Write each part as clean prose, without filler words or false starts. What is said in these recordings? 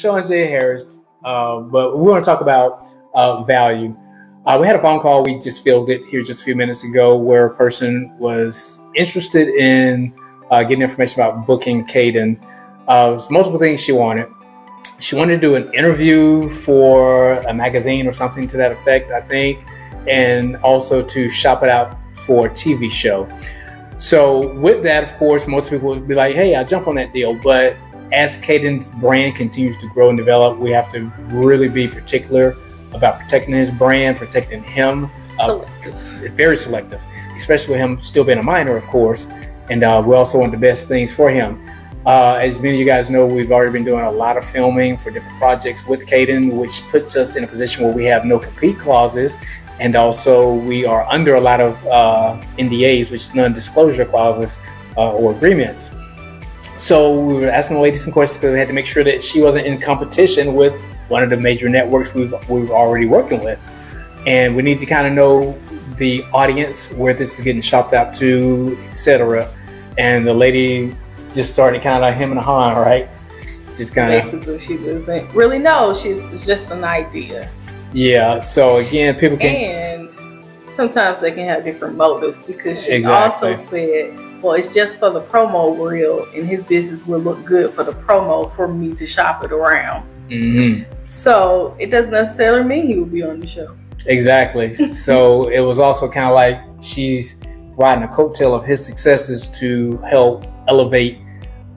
Sean J. Harris, but we want to talk about value. We had a phone call. We just fielded here just a few minutes ago where a person was interested in getting information about booking Kaden. Multiple things she wanted. She wanted to do an interview for a magazine or something to that effect, I think, and also to shop it out for a TV show. So with that, of course, most people would be like, hey, I'll jump on that deal. But as Kaden's brand continues to grow and develop, we have to really be particular about protecting his brand, protecting him. Very selective, especially with him still being a minor, of course. And we also want the best things for him. As many of you guys know, we've already been doing a lot of filming for different projects with Kaden, which puts us in a position where we have no compete clauses. And also we are under a lot of NDAs, which is non-disclosure clauses or agreements. So we were asking the lady some questions because we had to make sure that she wasn't in competition with one of the major networks we were already working with. And we need to kind of know the audience, where this is getting shopped out to, etc. And the lady just started kind of hemming and hawing, right? Just kind of basically, she doesn't really know. It's just an idea. Yeah. So again, people can, and sometimes they can have different motives, because she also said, well, it's just for the promo reel, and his business will look good for the promo for me to shop it around. Mm-hmm. So it doesn't necessarily mean he will be on the show. Exactly. So it was also kind of like she's riding a coattail of his successes to help elevate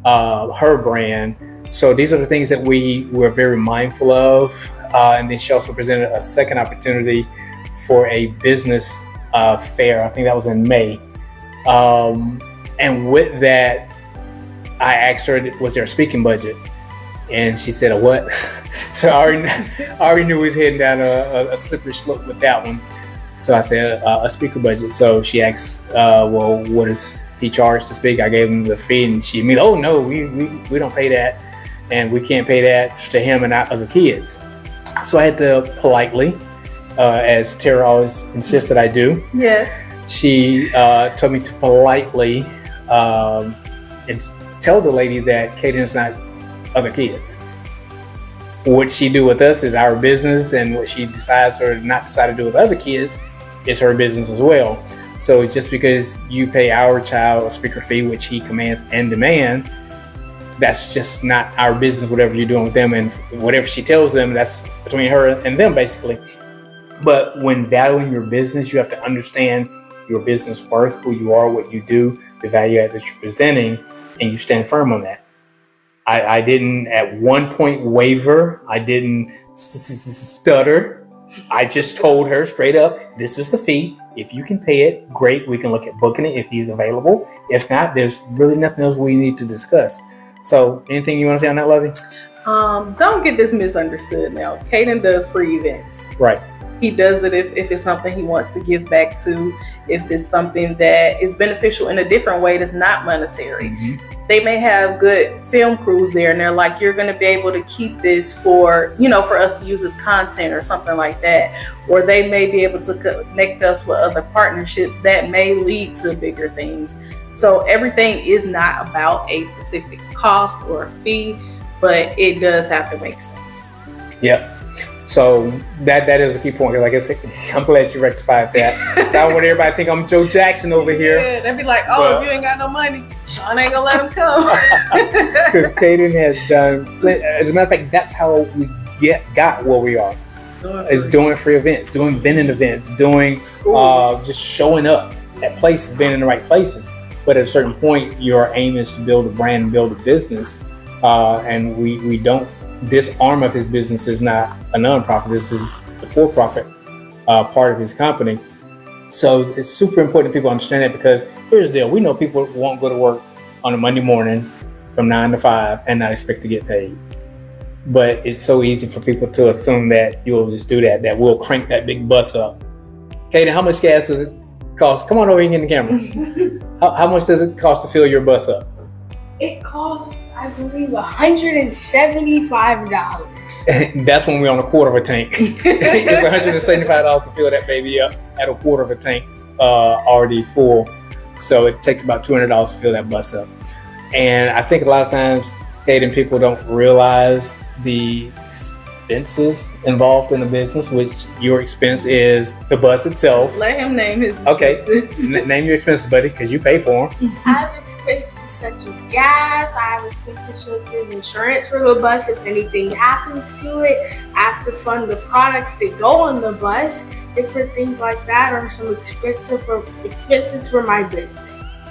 her brand. So these are the things that we were very mindful of. And then she also presented a second opportunity for a business fair. I think that was in May. And with that, I asked her, was there a speaking budget? And she said, a what? So I already knew we was heading down a slippery slope with that one. So I said, a speaker budget. So she asked, well, what does he charge to speak? I gave him the fee, and she admitted, oh no, we don't pay that. And we can't pay that to him and not other kids. So I had to politely, as Tara always insisted I do. Yes. She told me to politely and tell the lady that Kaden is not other kids. What she do with us is our business, and what she decides or not decide to do with other kids is her business as well. So just because you pay our child a speaker fee, which he commands and demand, that's just not our business. Whatever you're doing with them and whatever she tells them, that's between her and them, basically. But when valuing your business, you have to understand your business worth, who you are, what you do, the value add that you're presenting, and you stand firm on that. I didn't at one point waver. I didn't stutter. I just told her straight up, this is the fee. If you can pay it, great. We can look at booking it if he's available. If not, there's really nothing else we need to discuss. So anything you want to say on that, Lovey? Don't get this misunderstood now. Kaden does free events. Right. He does it if it's something he wants to give back to, if it's something that is beneficial in a different way that's not monetary. Mm-hmm. They may have good film crews there, and they're like, you're going to be able to keep this for, for us to use as content or something like that. Or they may be able to connect us with other partnerships that may lead to bigger things. So everything is not about a specific cost or a fee, but it does have to make sense. Yep. So that is a key point, because like I said, I'm glad you rectified that. So I don't want everybody to think I'm Joe Jackson over here. Yeah, they'd be like, oh, if you ain't got no money, Sean ain't gonna let him come. Because Kaden has done, as a matter of fact, that's how we got where we are. Doing free events, doing vending events, doing just showing up at places, being in the right places. But at a certain point, your aim is to build a brand and build a business. And we don't. This arm of his business is not a nonprofit. This is the for-profit part of his company. So it's super important that people understand that, because here's the deal. We know people won't go to work on a Monday morning from 9 to 5 and not expect to get paid. But it's so easy for people to assume that you'll just do that we'll crank that big bus up. Kaden, how much gas does it cost? Come on over here and get the camera. How much does it cost to fill your bus up? It costs, I believe, $175. That's when we're on a quarter of a tank. It's $175 to fill that baby up at a quarter of a tank already full. So it takes about $200 to fill that bus up. And I think a lot of times Hayden, people don't realize the expenses involved in the business, which your expense is the bus itself. Let him name his Okay. expenses. Name your expenses, buddy, because you pay for them. I have expenses such as gas. I have expenses such as insurance for the bus if anything happens to it. I have to fund the products that go on the bus. Different things like that are some expenses for my business.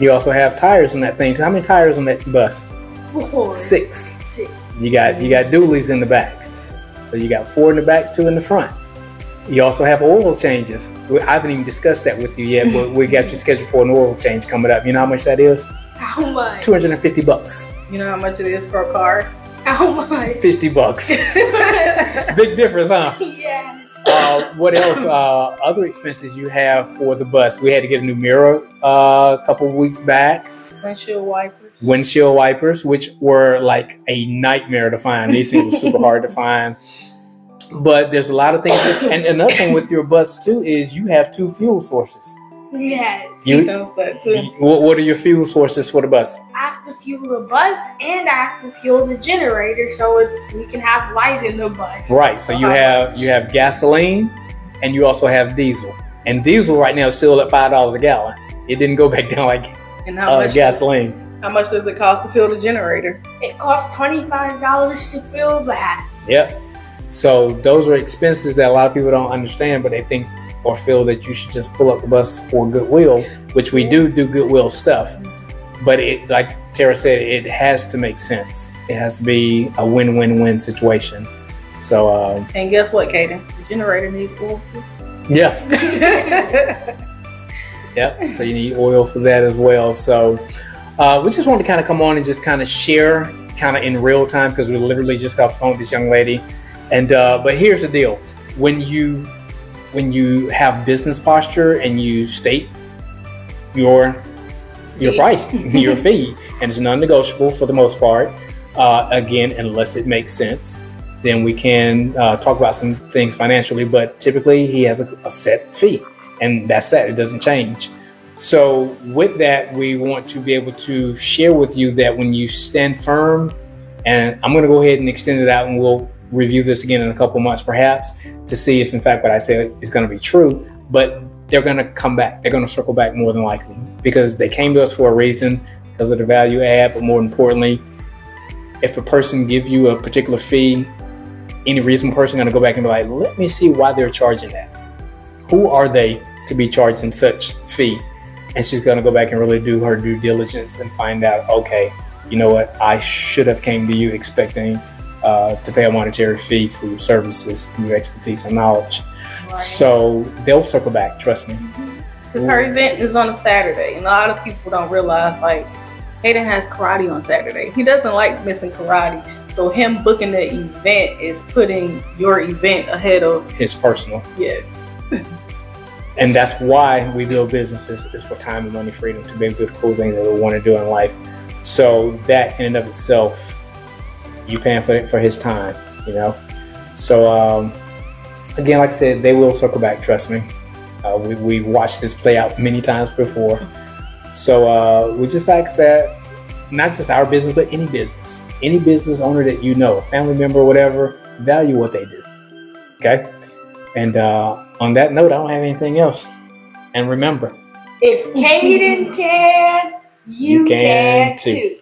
You also have tires on that thing too. How many tires on that bus? 4. 6. 6. You got dualies in the back. So you got 4 in the back, 2 in the front. You also have oil changes. I haven't even discussed that with you yet, but we got you scheduled for an oil change coming up. You know how much that is? How much? $250. You know how much it is for a car? How much? $50. Big difference, huh? Yes. What else? Other expenses you have for the bus. We had to get a new mirror a couple of weeks back. Windshield wipers, which were like a nightmare to find. These things are super hard to find. But there's a lot of things. And another thing with your bus too is you have 2 fuel sources. Yes. He knows that too. What are your fuel sources for the bus? I have to fuel the bus and I have to fuel the generator so we can have light in the bus. Right. So you have gasoline and you also have diesel. And diesel right now is still at $5 a gallon. It didn't go back down like And how much gasoline. How much does it cost to fill the generator? It costs $25 to fill that. Yep. So those are expenses that a lot of people don't understand, but they think or feel that you should just pull up the bus for Goodwill, which we do Goodwill stuff. But it, like Tara said, it has to make sense. It has to be a win-win-win situation. So and guess what, Kaden? The generator needs oil too. yeah. Yep. So you need oil for that as well. So we just wanted to kind of come on and just kind of share kind of in real time because we literally just got off the phone with this young lady. And but here's the deal: when you have business posture and you state your price, your fee, and it's non-negotiable for the most part. Again, unless it makes sense, then we can talk about some things financially. But typically, he has a set fee, and that's that. It doesn't change. So with that, we want to be able to share with you that when you stand firm, and I'm going to go ahead and extend it out, and we'll review this again in a couple months perhaps to see if in fact what I said is going to be true, but they're going to come back. They're going to circle back more than likely because they came to us for a reason, because of the value add, but more importantly, if a person gives you a particular fee, any reasonable person going to go back and be like, let me see why they're charging that. Who are they to be charging such fee? And she's going to go back and really do her due diligence and find out, okay, you know what, I should have came to you expecting to pay a monetary fee for your services and your expertise and knowledge. Right. So they'll circle back, trust me. Because her event is on a Saturday, and a lot of people don't realize, like, Hayden has karate on Saturday. He doesn't like missing karate. So him booking the event is putting your event ahead of his personal. Yes. And that's why we build businesses, is for time and money freedom, to be able to do cool things that we want to do in life. So that in and of itself, you paying for his time, you know? So again, like I said, they will circle back, trust me. We've watched this play out many times before. So we just ask that not just our business, but any business owner that you know, a family member, whatever, value what they do, okay? And on that note, I don't have anything else. And remember, if Kaden can, you can too.